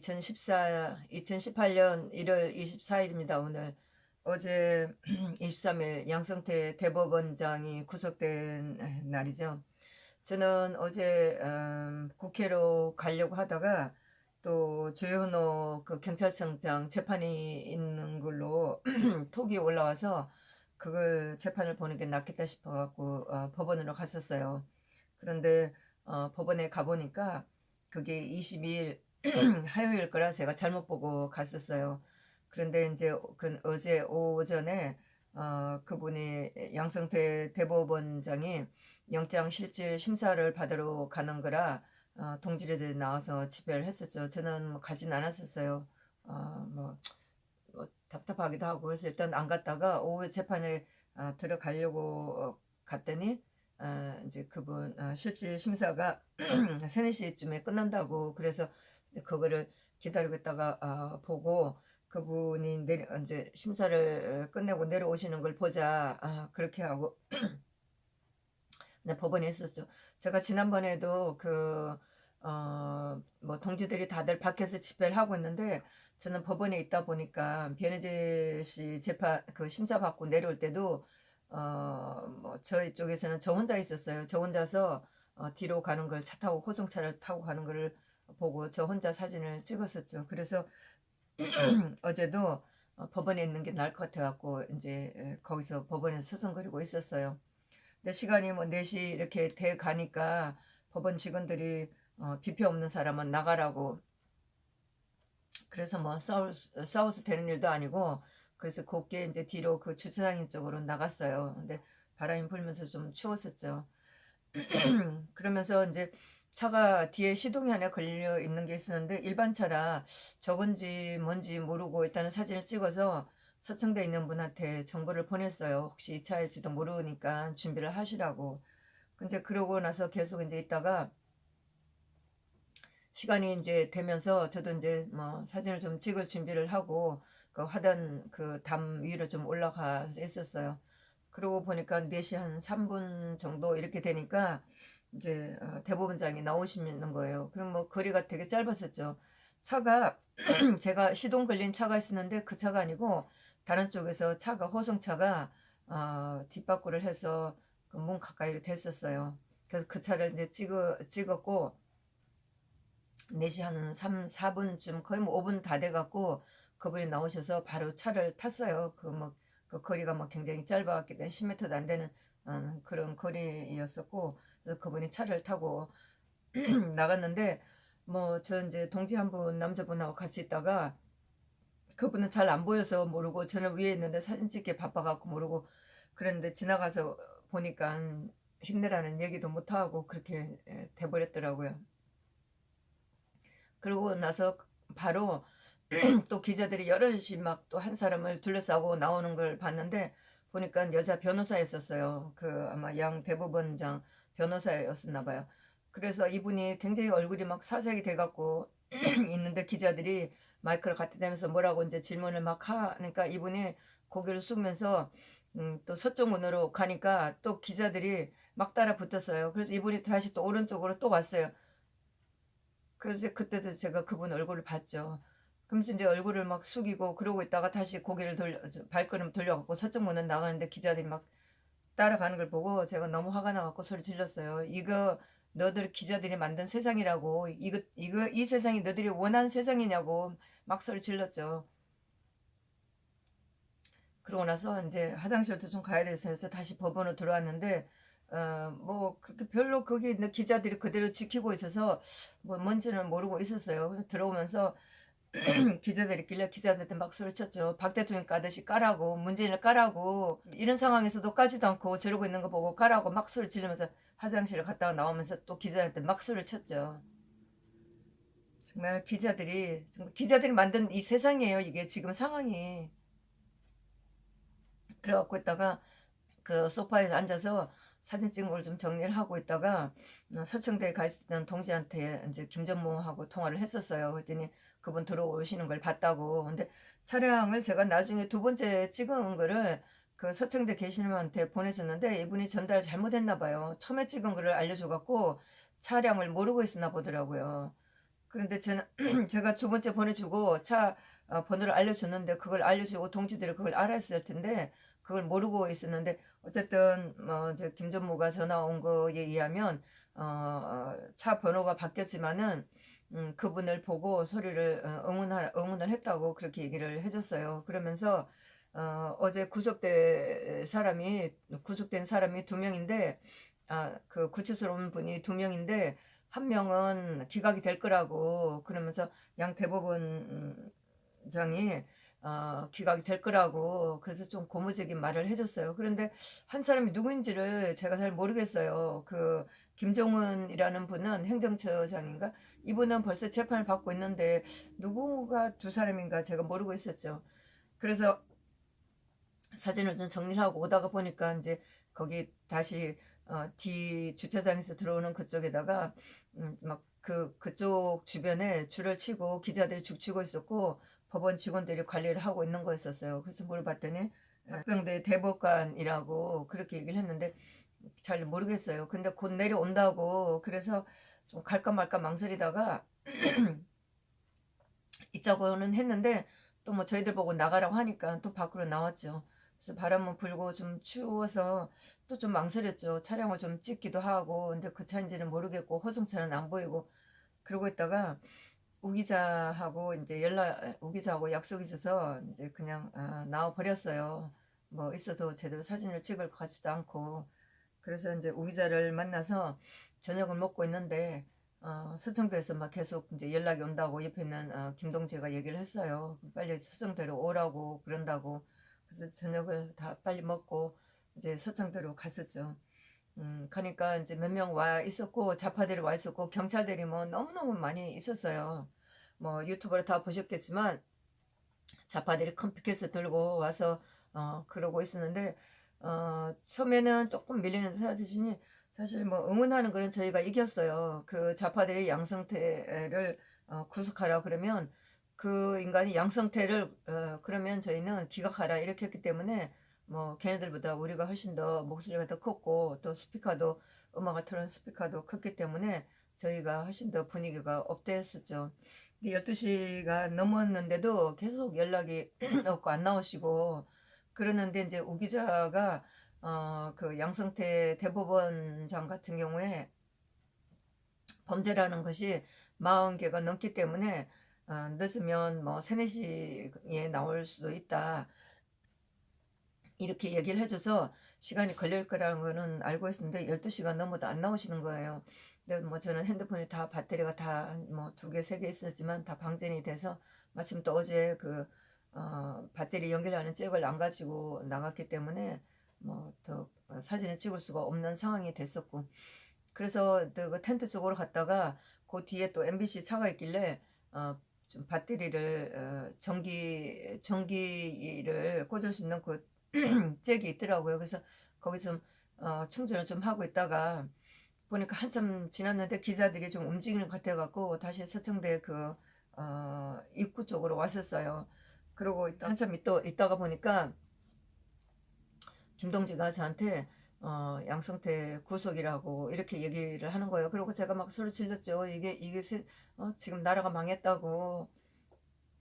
2018년 1월 24일입니다. 오늘 어제 23일 양성태 대법원장이 구속된 날이죠. 저는 어제 국회로 가려고 하다가 또 조현호 그 경찰청장 재판이 있는 걸로 톡이 올라와서 그걸 재판을 보는 게 낫겠다 싶어갖고 법원으로 갔었어요. 그런데 법원에 가보니까 그게 22일 화요일 거라 제가 잘못 보고 갔었어요. 그런데 이제 어제 오전에 그분이 양성태 대법원장이 영장 실질 심사를 받으러 가는 거라 동지들이 나와서 집회를 했었죠. 저는 뭐 가진 않았었어요. 뭐 답답하기도 하고 그래서 일단 안 갔다가 오후에 재판에 들어가려고 갔더니 이제 그분 실질 심사가 3, 4시쯤에 끝난다고 그래서 그거를 기다리고 있다가 보고 그분이 이제 심사를 끝내고 내려오시는 걸 보자 그렇게 하고 법원에 있었죠. 제가 지난번에도 뭐 동지들이 다들 밖에서 집회를 하고 있는데 저는 법원에 있다 보니까 변혜재 씨 재판 그 심사 받고 내려올 때도 뭐 저희 쪽에서는 저 혼자 있었어요. 저 혼자서 뒤로 가는 걸 차 타고 호송차를 타고 가는 걸 보고 저 혼자 사진을 찍었었죠. 그래서 어제도 법원에 있는 게 나을 것 같아갖고 이제 거기서 법원에서 서성거리고 있었어요. 근데 시간이 뭐 4시 이렇게 돼 가니까 법원 직원들이 비표 없는 사람은 나가라고 그래서 뭐 싸워서 되는 일도 아니고 그래서 곱게 이제 뒤로 그 주차장 쪽으로 나갔어요. 근데 바람이 불면서 좀 추웠었죠. 그러면서 이제 차가 뒤에 시동이 하나 걸려 있는 게 있었는데 일반 차라 적은지 뭔지 모르고 일단은 사진을 찍어서 서청대 있는 분한테 정보를 보냈어요. 혹시 이 차일지도 모르니까 준비를 하시라고. 근데 그러고 나서 계속 이제 있다가 시간이 이제 되면서 저도 이제 뭐 사진을 좀 찍을 준비를 하고 그 화단 그 담 위로 좀 올라가 있었어요. 그러고 보니까 4시 한 3분 정도 이렇게 되니까 이제 대법원장이 나오시는 거예요. 그럼 뭐 거리가 되게 짧았었죠. 차가 제가 시동 걸린 차가 있었는데 그 차가 아니고 다른 쪽에서 차가 호송차가 뒷바퀴를 해서 그 문 가까이로 됐었어요. 그래서 그 차를 이제 찍었고 4시 한 3, 4분쯤 거의 뭐 5분 다 돼갖고 그분이 나오셔서 바로 차를 탔어요. 그 거리가 막 굉장히 짧았기 때문에 10m도 안 되는 그런 거리였었고 그래서 그분이 차를 타고 나갔는데 뭐 저 이제 동지 한 분 남자분하고 같이 있다가 그분은 잘 안 보여서 모르고 저는 위에 있는데 사진 찍기 바빠갖고 모르고 그랬는데 지나가서 보니까 힘내라는 얘기도 못하고 그렇게 돼버렸더라고요. 그러고 나서 바로 또 기자들이 여럿이 막 또 한 사람을 둘러싸고 나오는 걸 봤는데 보니까 여자 변호사였었어요. 그 아마 양 대법원장 변호사였었나 봐요. 그래서 이분이 굉장히 얼굴이 막 사색이 돼갖고 있는데 기자들이 마이크를 갖다 대면서 뭐라고 이제 질문을 막 하니까 이분이 고개를 숙면서 또 서쪽문으로 가니까 또 기자들이 막 따라 붙었어요. 그래서 이분이 다시 또 오른쪽으로 또 왔어요. 그래서 그때도 제가 그분 얼굴을 봤죠. 그러면서 이제 얼굴을 막 숙이고 그러고 있다가 다시 고개를 발걸음 돌려갖고 서쪽 문은 나가는데 기자들이 막 따라가는 걸 보고 제가 너무 화가 나갖고 소리 질렀어요. 이거 너들 기자들이 만든 세상이라고. 이 세상이 너들이 원하는 세상이냐고 막 소리 질렀죠. 그러고 나서 이제 화장실도 좀 가야 돼서 해서 다시 법원으로 들어왔는데 뭐 그렇게 별로 거기 있는 기자들이 그대로 지키고 있어서 뭐 뭔지는 모르고 있었어요. 그래서 들어오면서 기자들이 길래 기자들한테 막 소리쳤죠. 박 대통령 까듯이 까라고 문재인을 까라고 이런 상황에서도 까지도 않고 저러고 있는 거 보고 까라고 막 소리 지르면서 화장실을 갔다가 나오면서 또 기자한테 막 소리를 쳤죠. 정말 기자들이 만든 이 세상이에요. 이게 지금 상황이. 그래갖고 있다가 그 소파에 앉아서 사진 찍은 걸 좀 정리를 하고 있다가 서청대에 가 있었던 동지한테 이제 김전무하고 통화를 했었어요. 그랬더니 그분 들어오시는 걸 봤다고. 근데 차량을 제가 나중에 두 번째 찍은 거를 그 서청대 계시는 분한테 보내줬는데 이분이 전달 잘못했나 봐요. 처음에 찍은 거를 알려줘갖고 차량을 모르고 있었나 보더라고요. 그런데 저는 제가 두 번째 보내주고 차 번호를 알려줬는데 그걸 알려주고 동지들이 그걸 알았을 텐데 그걸 모르고 있었는데 어쨌든 뭐 이제 김전무가 전화 온 거에 의하면 차 번호가 바뀌었지만은 그분을 보고 소리를 응원을 했다고 그렇게 얘기를 해줬어요. 그러면서 어제 구속된 사람이 두 명인데 그 구치소로 온 분이 두 명인데 한 명은 기각이 될 거라고 그러면서 양 대법원장이 기각이 될 거라고 그래서 좀 고무적인 말을 해줬어요. 그런데 한 사람이 누구인지를 제가 잘 모르겠어요. 그 김종은이라는 분은 행정처장인가? 이분은 벌써 재판을 받고 있는데 누구가 두 사람인가 제가 모르고 있었죠. 그래서 사진을 좀 정리를 하고 오다가 보니까 이제 거기 다시 뒤 주차장에서 들어오는 그쪽에다가 막 그쪽 주변에 줄을 치고 기자들이 죽치고 있었고 법원 직원들이 관리를 하고 있는 거였었어요. 그래서 물어봤더니 박병대 대법관이라고 그렇게 얘기를 했는데 잘 모르겠어요. 근데 곧 내려온다고 그래서 좀 갈까 말까 망설이다가 있자고는 했는데 또 뭐 저희들 보고 나가라고 하니까 또 밖으로 나왔죠. 그래서 바람은 불고 좀 추워서 또 좀 망설였죠. 차량을 좀 찍기도 하고 근데 그 차인지는 모르겠고 호승차는 안 보이고 그러고 있다가 우기자하고 약속이 있어서 이제 그냥 나와 버렸어요. 뭐 있어도 제대로 사진을 찍을 것 같지도 않고 그래서 이제 우기자를 만나서 저녁을 먹고 있는데 서청도에서 막 계속 이제 연락이 온다고 옆에 있는 김동재가 얘기를 했어요. 빨리 서청대로 오라고 그런다고. 그래서 저녁을 다 빨리 먹고 이제 서청대로 갔었죠. 가니까 이제 몇 명 와 있었고 자파들이 와 있었고 경찰들이 뭐 너무너무 많이 있었어요. 뭐 유튜브로 다 보셨겠지만 자파들이 큰 피켓을 들고 와서 그러고 있었는데 처음에는 조금 밀리는 사실이 사실 뭐 응원하는 거는 저희가 이겼어요. 그 좌파들이 양성태를 구속하라 그러면 그 인간이 양성태를 그러면 저희는 기각하라 이렇게 했기 때문에 뭐 걔네들보다 우리가 훨씬 더 목소리가 더 컸고 또 스피커도 음악을 틀은 스피커도 컸기 때문에 저희가 훨씬 더 분위기가 업됐었죠. 근데 12시가 넘었는데도 계속 연락이 없고 안 나오시고 그러는데 이제 우 기자가 그 양성태 대법원장 같은 경우에 범죄라는 것이 40개가 넘기 때문에 늦으면 뭐 3, 4시에 나올 수도 있다. 이렇게 얘기를 해줘서 시간이 걸릴 거라는 거는 알고 있었는데 12시간 넘어도 안 나오시는 거예요. 근데 뭐 저는 핸드폰이 다 배터리가 다 뭐 2개, 3개 있었지만 다 방전이 돼서 마침 또 어제 그 배터리 연결하는 잭을 안 가지고 나갔기 때문에 뭐 더 사진을 찍을 수가 없는 상황이 됐었고 그래서 그 텐트 쪽으로 갔다가 그 뒤에 또 MBC 차가 있길래 좀 배터리를 전기를 꽂을 수 있는 그 잭이 있더라고요. 그래서 거기서 충전을 좀 하고 있다가 보니까 한참 지났는데 기자들이 좀 움직이는 것 같아갖고 다시 서청대 그 입구 쪽으로 왔었어요. 그러고 한참 있다가 보니까 김동지가 저한테 양성태 구속이라고 이렇게 얘기를 하는 거예요. 그리고 제가 막 소리 질렀죠. 지금 나라가 망했다고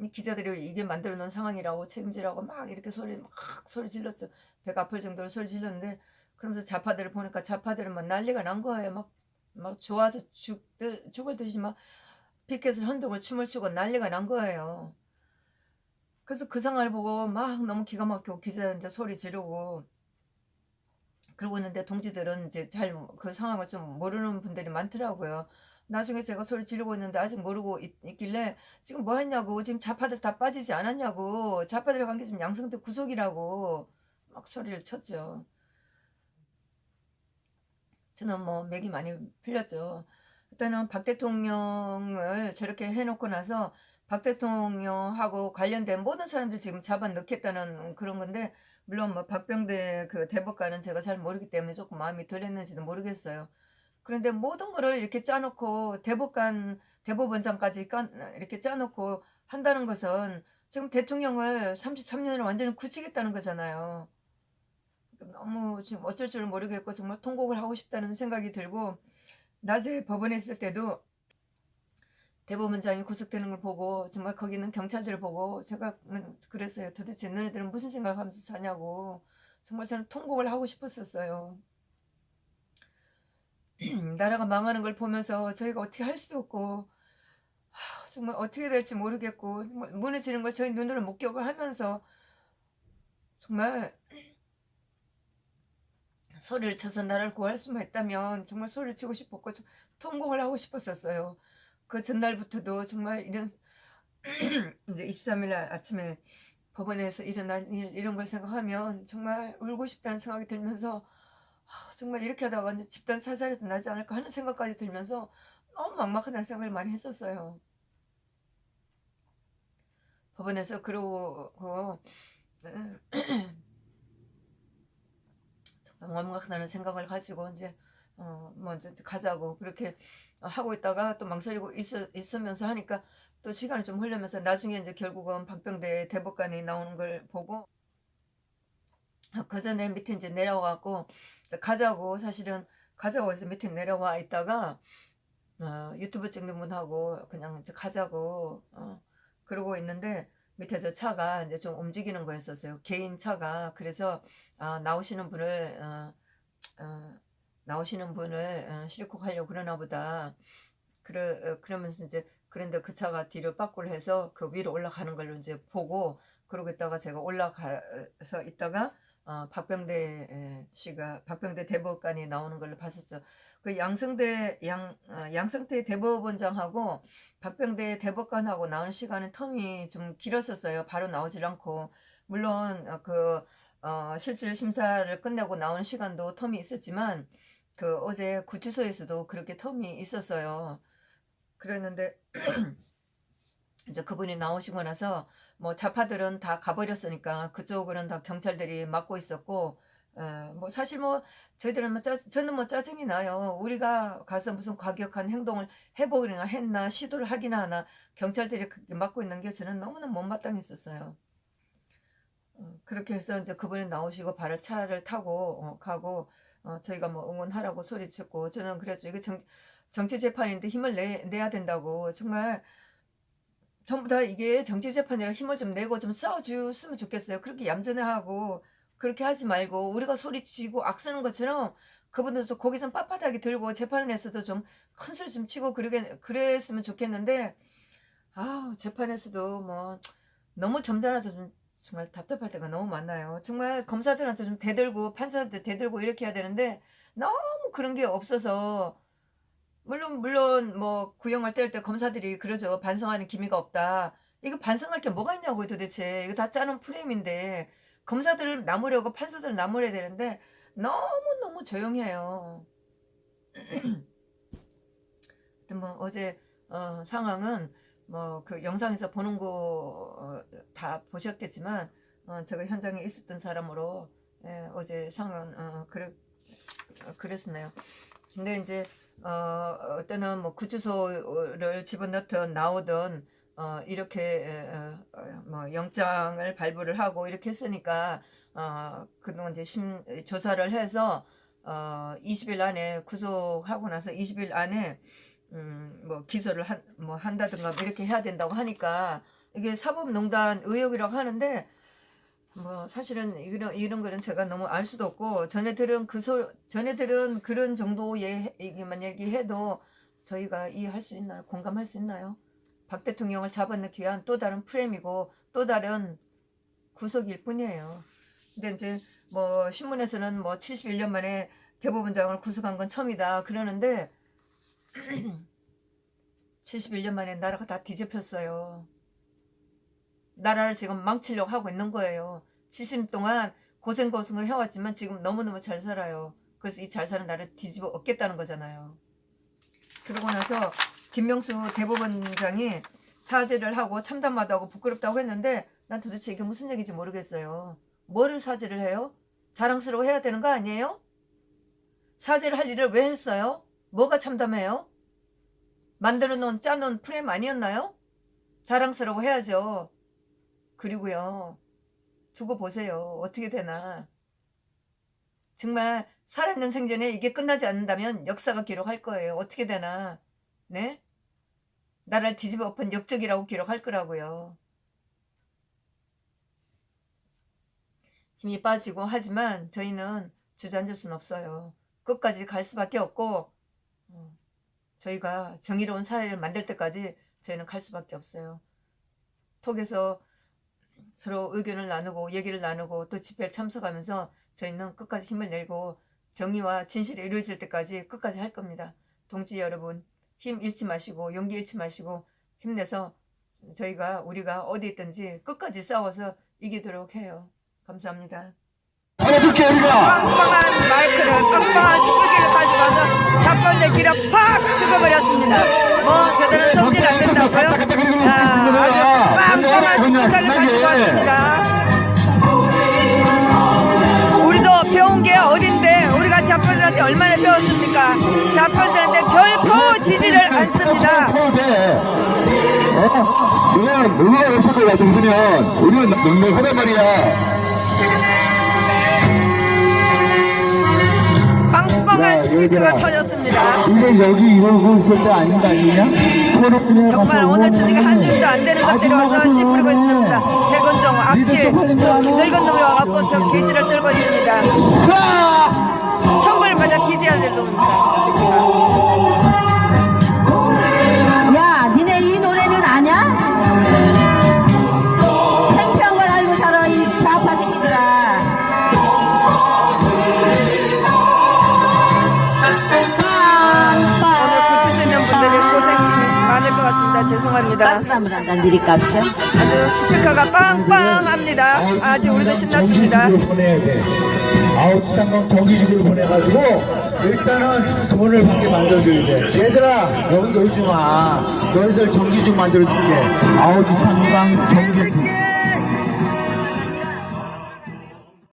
이 기자들이 이게 만들어 놓은 상황이라고 책임지라고 막 이렇게 소리 질렀죠. 배가 아플 정도로 소리 질렀는데 그러면서 좌파들을 보니까 좌파들은 막 난리가 난 거예요. 막 좋아서 죽을 듯이 막 피켓을 흔들고 춤을 추고 난리가 난 거예요. 그래서 그 상황을 보고 막 너무 기가 막히고 기자한테 소리 지르고 그러고 있는데 동지들은 이제 잘 그 상황을 좀 모르는 분들이 많더라고요. 나중에 제가 소리 지르고 있는데 아직 모르고 있길래 지금 뭐 했냐고 지금 좌파들 다 빠지지 않았냐고 좌파들 관계 지금 양성태 구속이라고 막 소리를 쳤죠. 저는 뭐 맥이 많이 풀렸죠. 일단은 박 대통령을 저렇게 해놓고 나서 박 대통령하고 관련된 모든 사람들 지금 잡아 넣겠다는 그런 건데 물론 뭐 박병대 그 대법관은 제가 잘 모르기 때문에 조금 마음이 덜했는지도 모르겠어요. 그런데 모든 거를 이렇게 짜놓고 대법원장까지 이렇게 짜놓고 한다는 것은 지금 대통령을 33년을 완전히 굳히겠다는 거잖아요. 너무 지금 어쩔 줄 모르겠고 정말 통곡을 하고 싶다는 생각이 들고 낮에 법원에 있을 때도 대법원장이 구속되는 걸 보고 정말 거기 있는 경찰들을 보고 제가 그랬어요. 도대체 너네들은 무슨 생각하면서 사냐고. 정말 저는 통곡을 하고 싶었었어요. 나라가 망하는 걸 보면서 저희가 어떻게 할 수도 없고 정말 어떻게 될지 모르겠고 무너지는 걸 저희 눈으로 목격을 하면서 정말 소리를 쳐서 나를 구할 수만 있다면 정말 소리를 치고 싶었고 통곡을 하고 싶었었어요. 그 전날부터도 정말 이런 이제 23일 날 아침에 법원에서 일어난 일 이런 걸 생각하면 정말 울고 싶다는 생각이 들면서 정말 이렇게 하다가 집단 사살이도 나지 않을까 하는 생각까지 들면서 너무 막막하다는 생각을 많이 했었어요. 법원에서 그러고 정말 막막하다는 생각을 가지고 이제 먼저 가자고 그렇게 하고 있다가 또 망설이고 있으면서 하니까 또 시간이 좀 흐르면서 나중에 이제 결국은 박병대 대법관이 나오는 걸 보고 그 전에 밑에 이제 내려와갖고 가자고 사실은 가자고 해서 밑에 내려와 있다가 유튜브 찍는 분하고 그냥 이제 가자고 그러고 있는데 밑에서 차가 이제 좀 움직이는 거였었어요. 개인 차가. 그래서 나오시는 분을 실컷하려고 그러나 보다. 그러면서 이제 그런데 그 차가 뒤로 빠꾸를 해서 그 위로 올라가는 걸로 이제 보고 그러고 있다가 제가 올라가서 있다가 박병대 대법관이 나오는 걸로 봤었죠. 그 양승태 대법원장하고 박병대 대법관하고 나오는 시간은 텀이 좀 길었었어요. 바로 나오질 않고 물론 실질 심사를 끝내고 나오는 시간도 텀이 있었지만 그 어제 구치소에서도 그렇게 텀이 있었어요. 그랬는데 이제 그분이 나오시고 나서 뭐 좌파들은 다 가버렸으니까 그쪽으로는 다 경찰들이 막고 있었고 뭐 사실 뭐 저희들은 저는 뭐 짜증이 나요. 우리가 가서 무슨 과격한 행동을 해보기나 했나 시도를 하기나 하나 경찰들이 그렇게 막고 있는 게 저는 너무나 못마땅했었어요. 그렇게 해서 이제 그분이 나오시고 바로 차를 타고 가고 저희가 뭐 응원하라고 소리쳤고 저는 그랬죠. 이게 정치 재판인데 힘을 내야 된다고 정말 전부 다 이게 정치 재판이라 힘을 좀 내고 좀 싸워줬으면 좋겠어요. 그렇게 얌전해하고 그렇게 하지 말고 우리가 소리치고 악쓰는 것처럼 그분들도 고개 좀 빳빳하게 들고 재판에서도 좀 큰 소리 좀 치고 그랬으면 좋겠는데 재판에서도 뭐 너무 점잖아서 좀 정말 답답할 때가 너무 많나요. 정말 검사들한테 좀 대들고 판사한테 대들고 이렇게 해야 되는데 너무 그런 게 없어서 물론 뭐 구형을 뗄 때 검사들이 그러죠. 반성하는 기미가 없다. 이거 반성할 게 뭐가 있냐고요 도대체. 이거 다 짜는 프레임인데 검사들을 나무려고 판사들을 나무려야 되는데 너무너무 조용해요. 뭐 어제 상황은 뭐 그 영상에서 보는 거 다 보셨겠지만 제가 현장에 있었던 사람으로 어제 상황은 그랬었네요. 근데 이제 때는 뭐 구치소를 집어넣든 나오든 이렇게 뭐 영장을 발부를 하고 이렇게 했으니까 그동안 이제 조사를 해서 20일 안에 구속하고 나서 20일 안에 뭐 기소를 뭐 한다든가 뭐 이렇게 해야 된다고 하니까 이게 사법농단 의혹이라고 하는데 뭐 사실은 이런 거는 제가 너무 알 수도 없고 전에들은 그런 정도의 얘기만 얘기해도 저희가 이해할 수 있나요? 공감할 수 있나요? 박 대통령을 잡아넣기 위한 또 다른 프레임이고 또 다른 구속일 뿐이에요. 근데 이제 뭐 신문에서는 뭐 71년 만에 대법원장을 구속한 건 처음이다 그러는데 71년 만에 나라가 다 뒤집혔어요. 나라를 지금 망치려고 하고 있는 거예요. 70년 동안 고생고생을 해왔지만 지금 너무너무 잘 살아요. 그래서 이 잘 사는 나라를 뒤집어 엎겠다는 거잖아요. 그러고 나서 김명수 대법원장이 사죄를 하고 참담하다고 부끄럽다고 했는데 난 도대체 이게 무슨 얘기인지 모르겠어요. 뭐를 사죄를 해요? 자랑스러워 해야 되는 거 아니에요? 사죄를 할 일을 왜 했어요? 뭐가 참담해요? 만들어 놓은 짜놓은 프레임 아니었나요? 자랑스러워 해야죠. 그리고요. 두고 보세요. 어떻게 되나. 정말 살아있는 생전에 이게 끝나지 않는다면 역사가 기록할 거예요. 어떻게 되나. 네? 나라를 뒤집어 엎은 역적이라고 기록할 거라고요. 힘이 빠지고 하지만 저희는 주저앉을 수는 없어요. 끝까지 갈 수밖에 없고 저희가 정의로운 사회를 만들 때까지 저희는 갈 수밖에 없어요. 톡에서 서로 의견을 나누고 얘기를 나누고 또 집회에 참석하면서 저희는 끝까지 힘을 내고 정의와 진실이 이루어질 때까지 끝까지 할 겁니다. 동지 여러분, 힘 잃지 마시고 용기 잃지 마시고 힘내서 우리가 어디 있든지 끝까지 싸워서 이기도록 해요. 감사합니다. 빵빵한 마이크를, 빵빵한 스피커를 가져가서 잡벌레 길어 팍 죽어버렸습니다. 뭐 저들은 성질 안 된다고요? 아주 빵빵한 스피커를 가지고 왔습니다. 우리도 배운 게 어딘데 우리가 잡벌들한테 얼마나 배웠습니까? 잡벌들한테 결코 지지를 않습니다. 누가 없을 거야 정수면 우리는 넉넉하단 말이야. 빵빵한 스피커가 터졌습니다. 이게 여기 이러고 있을 때 아니냐? 정말 오늘 저녁에 한 줌도 안 되는 것들이 와서 씨 부리고 있습니다. 백원종, 악질, 저 늙은 놈이 와갖고 저 개지를 들고 있습니다. 천벌을 받아 뒤져야 될 놈입니다. 야, 니네 이 노래는 아냐? 창피한 걸 알고 살아, 이 좌파 새끼들아. 오늘 고치시는 분들이 고생이 많을 것 같습니다. 죄송합니다. 깜깜을 한다, 니리 값이. 아주 스피커가 빵빵합니다. 아주 우리도 신났습니다. 보내야 돼. 아웃스탄건 정기직으로 보내가지고 일단은 돈을 받게 만들어줘야 돼. 얘들아 여기 놀지 마. 너희들 정기직 만들어줄게. 아웃스탄건 정기직.